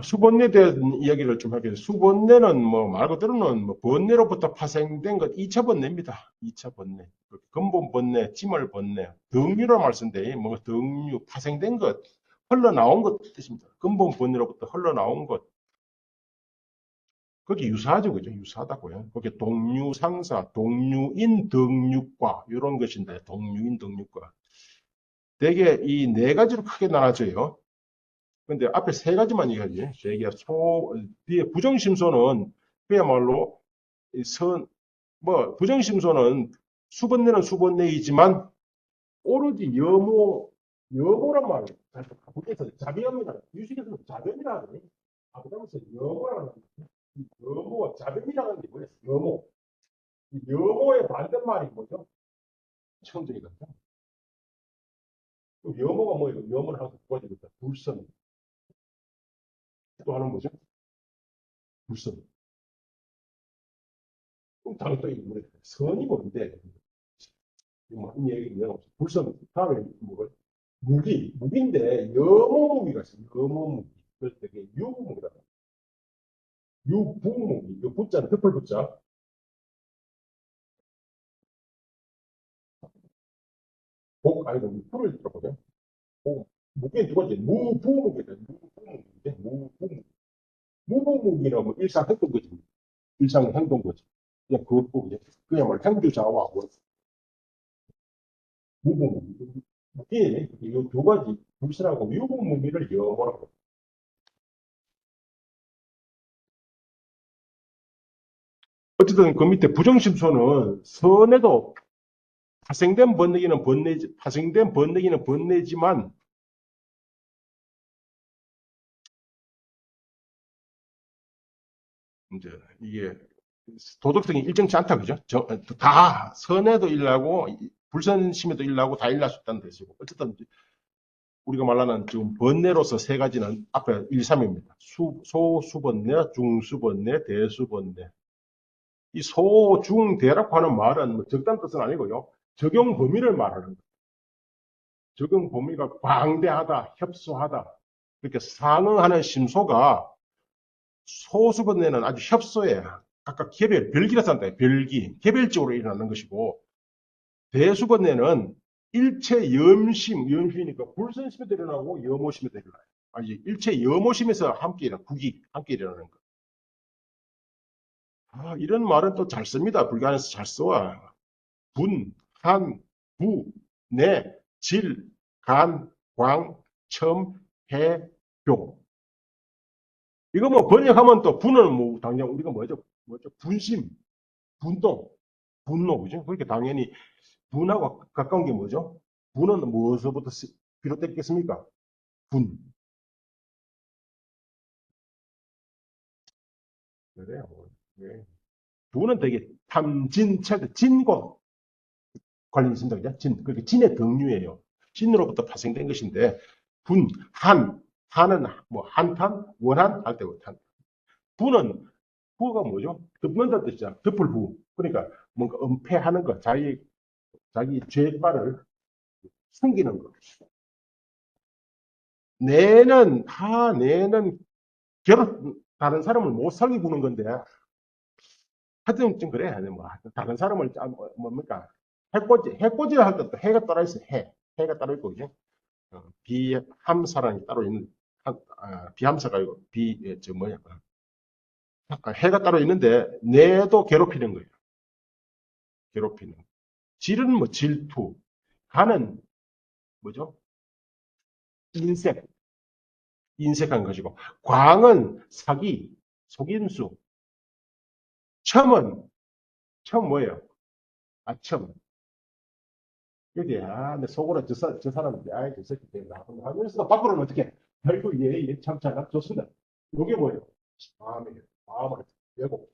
수번뇌에 대한 이야기를 좀 하겠습니다. 수번뇌는 뭐 말 그대로는 뭐 번뇌로부터 파생된 것 2차 번뇌입니다. 2차 번뇌. 그 근본 번뇌, 찜을 번뇌, 등류로 말씀인데 뭐 등류 파생된 것, 흘러나온 것 뜻입니다. 근본 번뇌로부터 흘러나온 것. 거기 유사하죠, 그죠? 유사하다고요. 거기 동류상사, 동류인 덕육과 이런 것인데 동류인 덕육과 대개 이 네 가지로 크게 나눠져요. 근데 앞에 세 가지만 얘기하지. 대개 뒤에 부정심소는 그야말로 이 부정심소는 수번내는 수번내이지만 오로지 여모란 말이에요. 그래서 자비합니다. 유식에서는 자변이라 하거든요. 그다음에서 여모라는 이 여모, 자변이라는 게 뭐예요? 여모. 이 여모의 반대말이 뭐죠? 청정이거든요. 그럼 여모가 뭐예요? 여모를 항상 도와주겠다. 불선. 또 하는 거죠? 불선. 그럼 다른 또 이게 뭐예요? 선이 뭔데? 이 얘기 내용 없어. 불선. 다음에 뭐 무기인데 여모무기가 있어요. 여모무기. 그래서 되게 유무기다. 유부무기. 이 부자는 덮을 부자. 아니, 풀을 들어보세요. 무기는 두 번째, 무부무기다. 무부무기인데, 무부무기. 무부무기는 뭐 일상행동 거지. 일상행동 거지. 그냥 그것도 그야말로 행주자와하고 무부무기. 무기, 이두 가지, 불신하고 유부무기를 영어라고. 어쨌든 그 밑에 부정심소는 선에도 파생된 번뇌기는 번뇌지만, 이제 이게 도덕성이 일정치 않다, 그죠? 다 선에도 일하고 불선심에도 일하고 다 일할 수 있다는 뜻이고. 어쨌든 우리가 말하는 지금 번뇌로서 세 가지는 앞에 1, 3입니다. 소수번뇌, 중수번뇌, 대수번뇌. 이 소, 중, 대라고 하는 말은 뭐 적다는 뜻은 아니고요. 적용 범위를 말하는 거예요. 적용 범위가 광대하다, 협소하다. 그렇게 상응하는 심소가 소수번뇌는 아주 협소해. 각각 별기라서 한다. 별기. 개별적으로 일어나는 것이고, 대수번뇌는 일체 염심이니까 불선심에도 일어나고 염오심에도 일어나요. 아니, 일체 염오심에서 함께 함께 일어나는 거. 이런 말은 또 잘 씁니다. 불가에서 잘 써와. 분, 한, 부, 내, 질, 간, 광, 첨, 해, 교. 이거 뭐 번역하면 또 분은 뭐 당장 우리가 뭐죠? 분심, 분동, 분노, 그죠? 그렇게 당연히 분하고 가까운 게 뭐죠? 분은 무엇으로부터 비롯됐겠습니까? 분. 그래요. 네. 분은 되게 진과 관련이 있습니다. 그죠? 그렇게 진의 등류예요. 진으로부터 파생된 것인데, 한은 뭐 한탄, 원한 할 때 원한. 부가 뭐죠? 덮는다는 뜻이잖아. 덮을 부. 그러니까 뭔가 은폐하는 거, 자기 죄발을 숨기는 거. 내는 다른 사람을 못 살게 구는 건데, 하여튼 좀 그래. 뭐, 다른 사람을, 뭡니까? 해코지를 할 때도 해가 따로 있어, 해가 따로 있고, 그죠? 비함사라는 게 따로 있는, 비함사가 아니고, 해가 따로 있는데, 내도 괴롭히는 거예요. 괴롭히는. 질은 뭐 질투, 간은 뭐죠? 인색, 인색한 것이고, 광은 사기, 속임수, 첨은, 첨 뭐예요? 첨. 여기, 내 속으로 저 사람인데, 저 새끼 때문에 하면서 밖으로는 어떻게, 아이고, 참 잘, 좋습니다. 이게 뭐예요? 마음을 열고,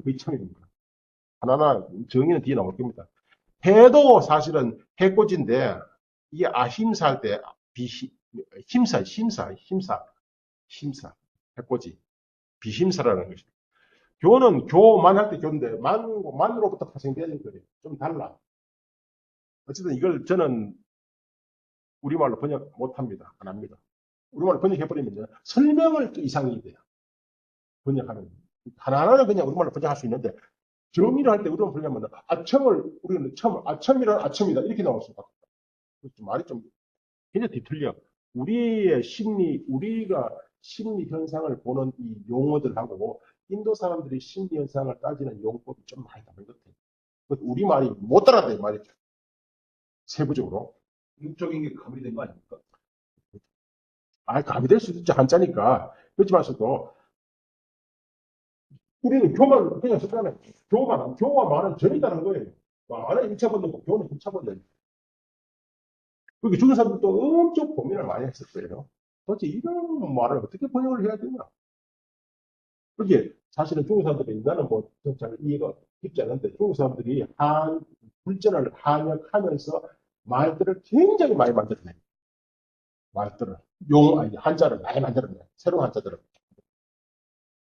거의 첨입니다. 하나하나 정의는 뒤에 나올 겁니다. 해도 사실은 해코지인데, 이게 아힘사 할 때, 힘사, 해코지, 비힘사라는 것이. 교는 교만 할 때 교인데, 만으로부터 파생되는 거예요. 좀 달라. 어쨌든 이걸 저는 우리말로 번역 못 합니다. 안 합니다. 우리말로 번역해버리면 설명을 또 이상이 돼요. 번역하는. 하나하나는 그냥 우리말로 번역할 수 있는데, 정의를 할 때 우리말로 번역하면, 우리는 아첨이란 아첨이다. 이렇게 나올 수가 없다. 말이 좀 굉장히 뒤틀려. 우리의 심리, 우리가 심리 현상을 보는 이 용어들하고 인도 사람들이 심리 현상을 따지는 용법이 좀 많이 다른 것 같아요. 우리 말이 못 따라돼 말이죠. 세부적으로. 인적인 게 가미된 거 아닙니까? 감이 될 수도 있죠. 한자니까. 그렇지만서도 우리는 교만 그냥 쓰잖아요. 교가 많은 전이다는 거예요. 많은 1차 번역고 교는 2차 번역. 그렇게 중국 사람들도 엄청 고민을 많이 했을 거예요. 도대체 이런 말을 어떻게 번역을 해야 되나? 그게 사실은 중국 사람들이 나는 잘 이해가 깊지 않은데 중국 사람들이 불전을 한역하면서 말들을 굉장히 많이 만들어내요. 말들을 아니 한자를 많이 만들어내요. 새로운 한자들을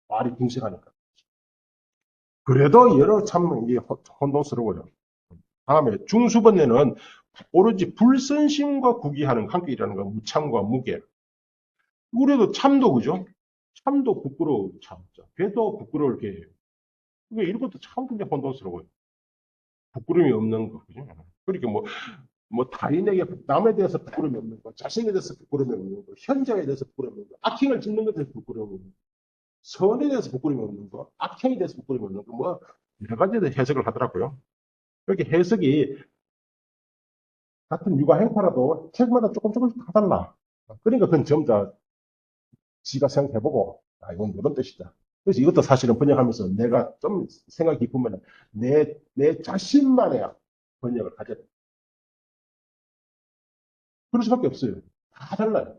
말이 붕괴하니까. 그래도 여러 참 이게 혼돈스러워요. 다음에 중수번에는 오로지 불선심과 구기하는 관계라는 거, 무참과 무게. 우리도 참도 그죠? 참도 부끄러워 참자. 걔도 부끄러울 게예요. 이게 이것도 참 굉장히 혼돈스러워요. 부끄러움이 없는 거 그죠? 그러니까 타인에게 남에 대해서 부끄러움이 없는 거, 자신에 대해서 부끄러움이 없는 거, 현장에 대해서 부끄러움이 없는 거, 악행을 짓는 것에 대해서 부끄러움이 없는 거, 선에 대해서 부끄러움이 없는 거, 악행에 대해서 부끄러움이 없는 거, 여러 가지에 대해서 해석을 하더라고요. 이렇게 해석이 같은 육아 행파라도 책마다 조금씩 다 달라. 그러니까 그건 전부 다 지가 생각해보고, 이건 이런 뜻이다. 그래서 이것도 사실은 번역하면서 내가 좀 생각이 깊으면 내 자신만의 번역을 가져야 돼. 그럴 수밖에 없어요. 다 달라요.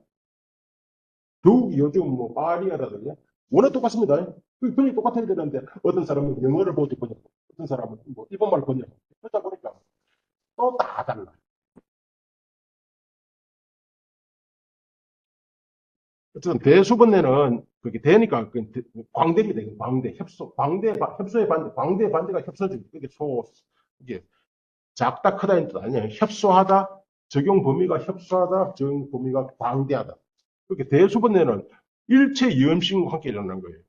더욱 요즘 파리아라든지 원어 똑같습니다. 그 번역이 똑같아야 되는데 어떤 사람은 영어를 보고 번역, 어떤 사람은 일본말을 번역. 그러다 보니까 또 다 달라. 어쨌든 대수번내는 그게 되니까 광대입니다. 광대 협소, 협소의 반대, 광대의 반대가 협소죠. 이게 작다 크다는 뜻 아니에요. 협소하다, 적용 범위가 협소하다, 적용 범위가 광대하다. 그렇게 대수번내는 일체 이음식과 함께 일어나는 거예요.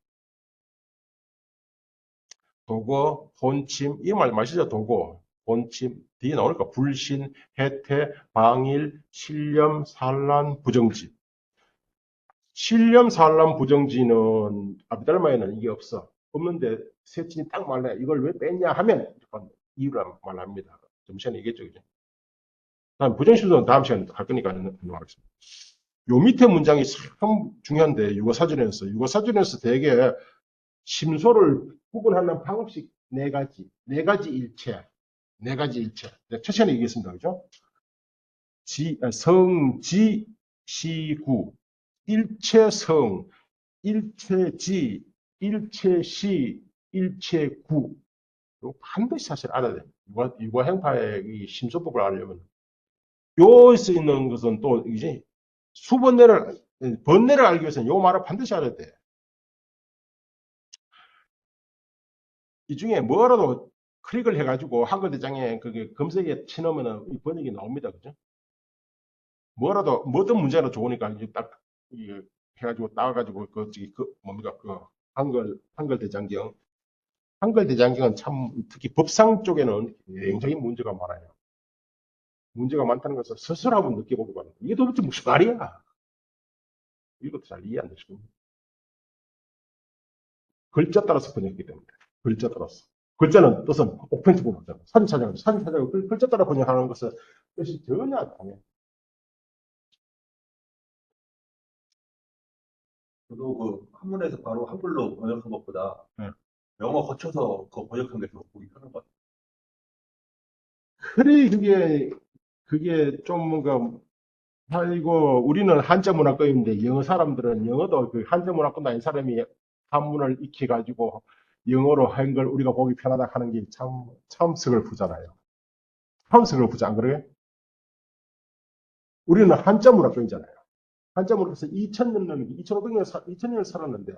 도거, 혼침, 이 말 마시죠. 도거, 혼침, 뒤에 나오니까 불신, 해태, 방일, 신념, 산란, 부정지. 신념, 산란, 부정지는 아비달마에는 이게 없어. 없는데 세친이 딱 말해. 이걸 왜 뺐냐 하면 이유를 말합니다. 좀 시간에 얘기했죠. 그죠? 다음 부정시도 다음 시간에 할 거니까 넘어가겠습니다. 요 밑에 문장이 참 중요한데 육어사전에서 되게 심소를 구분하는 방식 네 가지 일체. 첫 시간에 얘기했습니다. 그죠? 성지, 시구, 일체성, 일체지, 일체시, 일체구. 이거 반드시 사실 알아야 돼요. 유과 행파의 이 심소법을 알려면. 요에 있는 것은 또 이제 번뇌를 알기 위해서는 요 말을 반드시 알아야 돼. 이 중에 뭐라도 클릭을 해가지고 한글 대장에 그게 검색에 치놓으면 이 번역이 나옵니다. 그죠? 뭐든 문제나 좋으니까 이제 딱 이게 해가지고 따가지고 뭡니까 한글 대장경. 한글 대장경은 참 특히 법상 쪽에는 굉장히 문제가 많아요. 문제가 많다는 것을 스스로 한번 느껴보기 바랍니다. 이게 도대체 무슨 말이야? 이것도 잘 이해 안 되시고. 글자 따라서 번역했기 때문에. 글자 따라서. 글자는 뜻은 오펜티브 하잖아. 사진 찾아가고 글자 따라 번역하는 것은 뜻이 전혀 안 통해. 저도 그 한문에서 바로 한글로 번역한 것보다 네. 영어 거쳐서 그 번역한 게 더 보기 편한 것 같아요. 그래, 그게 좀 뭔가, 아이고, 우리는 한자 문화권인데 영어 사람들은 영어도 그 한자 문화권 아닌 사람이 한문을 익혀가지고 영어로 한 걸 우리가 보기 편하다 하는 게 참 서글프잖아요. 참 서글프지, 안 그래요? 우리는 한자 문화권이잖아요. 한자 문화권에서 2000년을 살았는데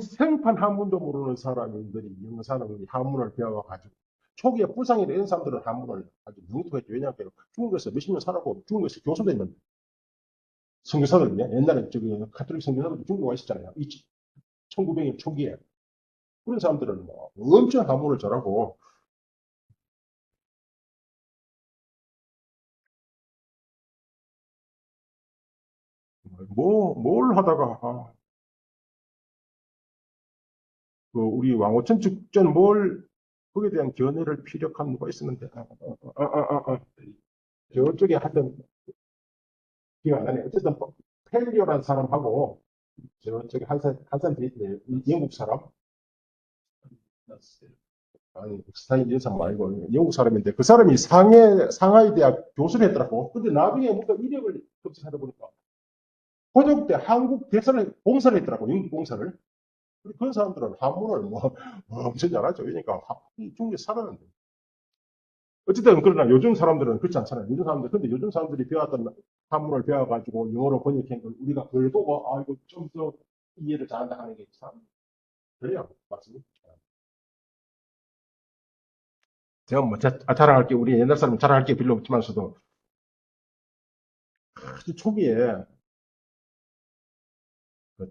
생판 한문도 모르는 사람들이 영어 사람들이 한문을 배워가지고 초기에 불상이 이런 사람들은 한문을 아주 능통했죠. 왜냐하면 중국에서 몇십 년 살았고 중국에서 교수도 했는데 선교사들 옛날에 가톨릭 선교사들도 중국에 와 있었잖아요. 1900년 초기에 그런 사람들은 엄청 한문을 잘하고 뭘 하다가, 우리 왕오천 축전 거기에 대한 견해를 피력한 누가 있었는데, 저쪽에 하던, 기억 안 나네. 어쨌든, 펠리오라는 사람하고, 저쪽에 한 사람 돼 있네. 영국 사람. 아니, 스타인 여사 말고, 영국 사람인데, 그 사람이 상하이 대학 교수를 했더라고. 근데 나중에 뭔가 이력을 검색하다 보니까, 호적 때 한국 대사를 봉사를 했더라고, 영국 봉사를. 그런 사람들은 한문을 엄청 잘하죠. 그러니까 이 중국에 살았는데. 어쨌든 그러나 요즘 사람들은 그렇지 않잖아요. 근데 요즘 사람들이 배웠던 한문을 배워가지고 영어로 번역한 걸 우리가 그걸 보고, 이거 좀 더 이해를 잘한다 하는 게 참, 그래요. 맞습니다. 제가 자랑할 게, 우리 옛날 사람 자랑할 게 별로 없지만서도, 아주 초기에,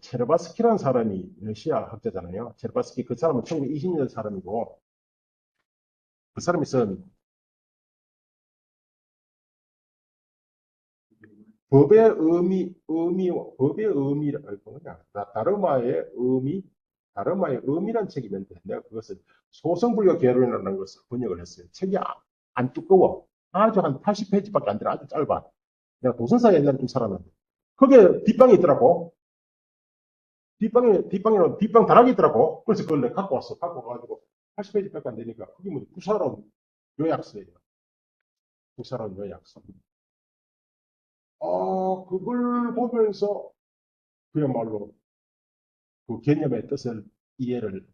체르바스키라는 사람이 러시아 학자잖아요. 체르바스키, 그 사람은 1920년 사람이고, 그 사람이 쓴 법의 의미, 뭐냐, 다르마의 의미란 책이 있는데, 내가 그것을 소성불교 개론이라는 것을 번역을 했어요. 책이 안 두꺼워. 아주 한 80페이지밖에 안 되나, 아주 짧아. 내가 도선사에 옛날에 좀 살았는데. 거기에 뒷방이 있더라고. 뒷방 다락이 있더라고. 그래서 그걸 내가 갖고 왔어. 갖고 와가지고 80페이지밖에 안 되니까. 그게 뭐, 구사론 요약서예요. 구사론 요약서. 그걸 보면서 그야말로 그 개념의 뜻을 이해를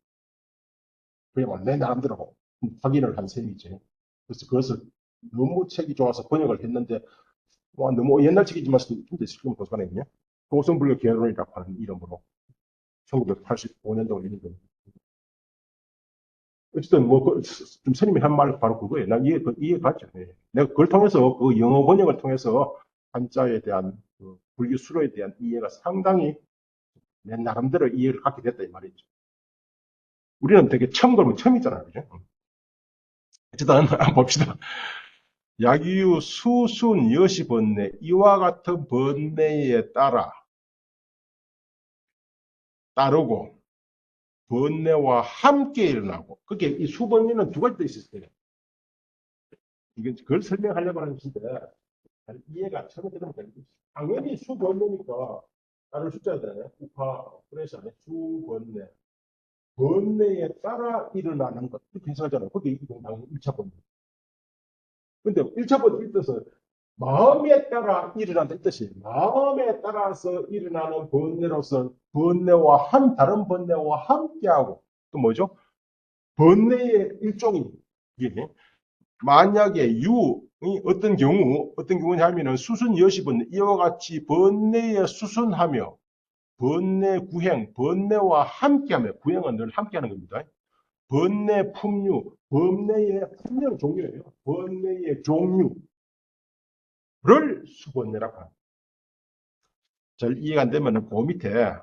그야말로 내 나름대로 확인을 한 셈이지. 그래서 그것을 너무 책이 좋아서 번역을 했는데 너무 옛날 책이지만 근데 지금 도서관에 있냐? 고성불교 개론이라고 하는 이름으로 1985년도 읽은 거. 어쨌든 좀 스님이 한 말 바로 그거예요. 난 이해 갔죠. 예. 내가 그걸 통해서 그 영어 번역을 통해서 한자에 대한 불교 수로에 대한 이해가 상당히 내 나름대로 이해를 갖게 됐다 이 말이죠. 우리는 되게 처음 걸면 처음이잖아요. 그죠? 어쨌든 한번 봅시다. 약유 수순 여시 번뇌 이와 같은 번뇌에 따르고 번뇌와 함께 일어나고 그게 이 수번뇌는 두 가지 뜻이 있어요. 이게 그걸 설명하려고 하는 것인데 잘 이해가 처음에 되면 당연히 수번뇌니까 다른 숫자잖아요. 우파 그래서 수번뇌 번뇌에 따라 일어나는 것 이렇게 해석하잖아요. 그게 이건 당연히 1차 번뇌. 근데 1차 번뇌 뜻은 마음에 따라 일어난다 이 뜻이에요. 마음에 따라서 일어나는 번뇌로서 다른 번뇌와 함께하고 또 뭐죠? 번뇌의 일종이 이게 만약에 어떤 경우냐면은 수순 여시번뇌 이와 같이 번뇌에 수순하며 번뇌 구행 번뇌와 함께하며 구행은 늘 함께하는 겁니다. 번뇌 품류 번뇌의 품류는 종류예요. 번뇌의 종류를 수번뇌라고 합니다. 잘 이해가 안 되면 그 밑에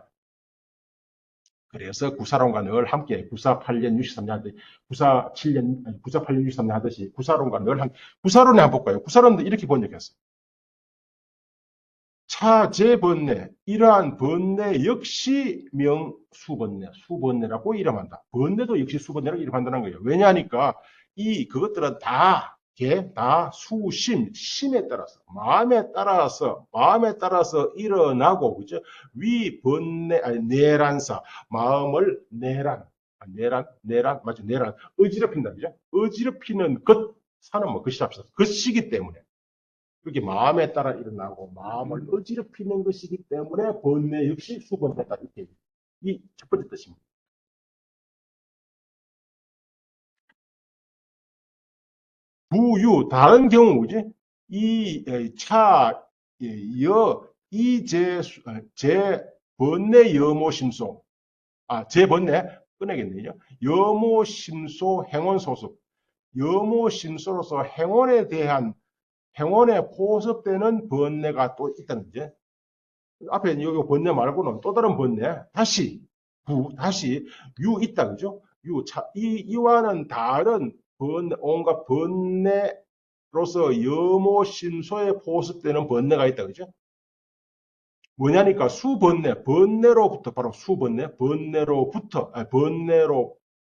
그래서 구사론과 늘 함께 구사 8년 63년 하듯이 구사 8년 63년 하듯이 구사론과 늘 함께 구사론에 한번 볼까요? 구사론도 이렇게 번역했어요. 차제 번뇌 이러한 번뇌 역시 명수번뇌 수번뇌라고 이름한다. 번뇌도 역시 수번뇌라고 이름한다는 거예요. 왜냐하니까 그것들은 다 심에 따라서, 마음에 따라서 일어나고, 그죠? 내란사, 마음을 맞죠? 어지럽힌다, 그죠? 어지럽히는 사는 것이랍시다. 것이기 때문에. 그게 마음에 따라 일어나고, 마음을 어지럽히는 것이기 때문에, 번뇌 역시 수번뇌다. 이렇게. 이 첫 번째 뜻입니다. 다른 경우지. 번뇌 여모심소. 번뇌, 꺼내겠네요. 여모심소 행원소속. 여모심소로서 행원에 포섭되는 번뇌가 또 있다는 거죠. 앞에 여기 번뇌 말고는 또 다른 번뇌. 다시, 있다, 그죠? 이와는 다른 온갖 번뇌로서 여모심소에 포섭되는 번뇌가 있다, 그죠? 뭐냐니까 번뇌로부터 바로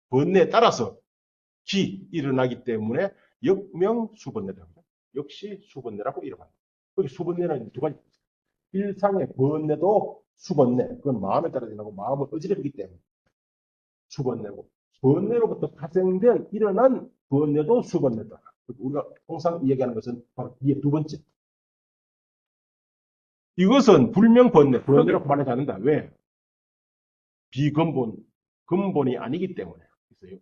번뇌에 따라서 일어나기 때문에 역명 수번뇌다. 역시 수번뇌라고 이름한다. 여기 수번뇌는 두 가지. 일상의 번뇌도 수번뇌. 그건 마음에 따라 일어나고 마음을 어지럽기 때문에 수번뇌고, 번뇌로부터 파생된 일어난 번뇌도 수번뇌다. 우리가 통상 이야기하는 것은 바로 이게 두 번째. 이것은 번뇌라고 말하지 않는다. 왜? 근본이 아니기 때문에. 그래서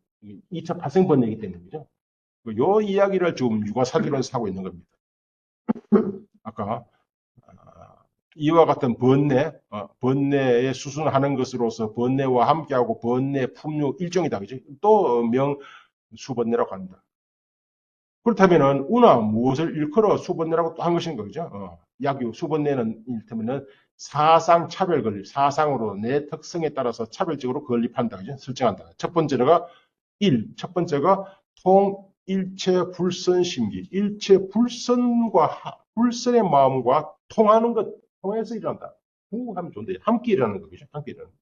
2차 파생 번뇌이기 때문이죠. 요 이야기를 좀 육아사전에서 하고 있는 겁니다. 아까 이와 같은 번뇌에 수순하는 것으로서 번뇌와 함께하고 번뇌 품류 일종이다. 그죠? 또 명수번뇌라고 한다. 그렇다면은 우나 무엇을 일컬어 수번뇌라고 또 한 것인가, 그죠? 약유 수번뇌는 이를테면은 사상으로 내 특성에 따라서 차별적으로 건립한다, 그죠? 설정한다. 첫 번째가 통일체 불선심기, 일체 불선의 마음과 통해서 일어난다. 하면 좋은데 함께 일어나는 거죠. 함께 일어나는 거.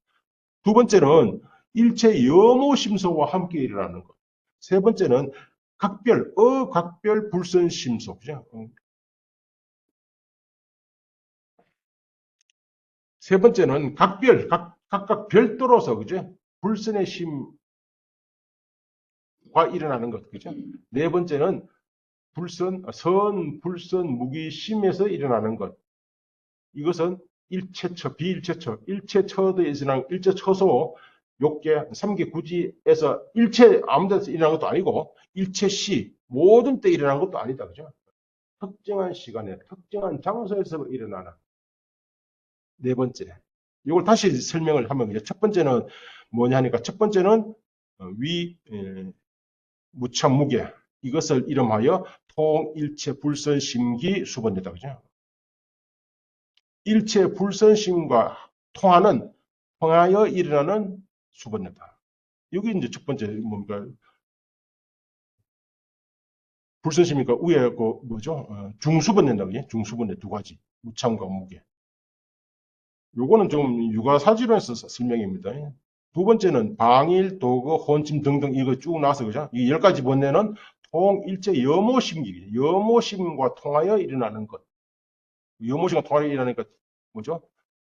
두 번째는 일체 염오심소와 함께 일어나는 것. 세 번째는 각별 불선심소, 그죠? 세 번째는 각각 별도로서, 그죠? 불선의 심과 일어나는 것, 그죠? 네 번째는 불선, 무기, 심에서 일어나는 것. 이것은 일체처도에 일어나는 일체처소, 욕계, 삼계, 구지에서 아무 데서 일어나는 것도 아니고, 일체시, 모든 때 일어나는 것도 아니다, 그죠? 특정한 시간에, 특정한 장소에서 일어나는. 네 번째. 이걸 다시 설명을 하면, 첫 번째는 뭐냐 하니까, 첫 번째는 무참무계. 이것을 이름하여 통일체 불선심기 수번뇌다, 그죠? 일체 불선심과 통하여 일어나는 수번뇌다. 여기 이제 첫 번째 뭡니까? 불선심이니까 위에 뭐죠? 중수번뇌다, 그죠? 중수번뇌 두 가지. 무참과 무계. 요거는 좀 육아사지론에서 설명입니다. 두 번째는 방일, 도거, 혼침 등등 이거 쭉 나와서, 그죠? 이 10가지 번뇌는 통일체 염오심기, 염오심과 통하여 일어나는 것. 염오심과 통하여 일어나는 것, 뭐죠?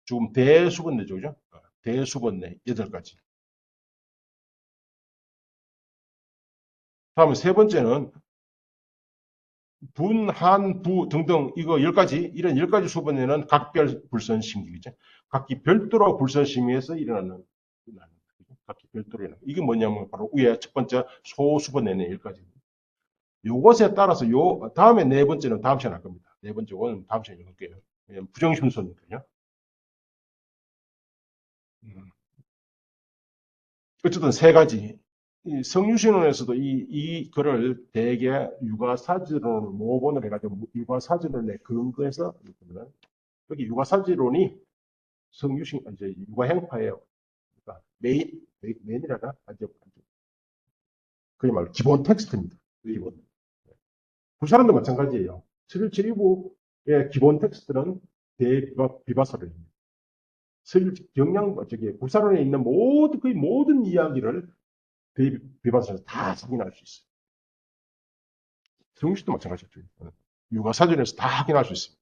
지금 대수번뇌죠, 그죠? 대수번뇌 8가지. 다음에 세 번째는 분, 한, 부 등등 이거 10가지, 이런 10가지 수번뇌는 각별 불선심기죠. 각기 별도로 불선심기에서 일어나는 각기 별도로 일어나는. 이게 뭐냐면 바로 위에 첫 번째 소수번뇌네 10가지. 요것에 따라서 다음에 네 번째는 다음 시간에 할 겁니다. 네 번째 는 다음 시간에 읽을게요. 부정심소니까요. 어쨌든 세 가지. 성유신론에서도 이 글을 대개 육아사지론을 모본을 해가지고 육아사지론에 근거해서 여기 육아사지론이 이제 육아행파예요. 그러니까 메인이라나 그게 말로 기본 텍스트입니다. 기본. 부사론도 마찬가지예요. 7.729의 기본 텍스트는 대비바설입니다. 부사론에 있는 거의 모든 이야기를 대비바설에서 다 확인할 수 있어요. 성유신도 마찬가지죠. 육아사전에서 다 확인할 수 있습니다.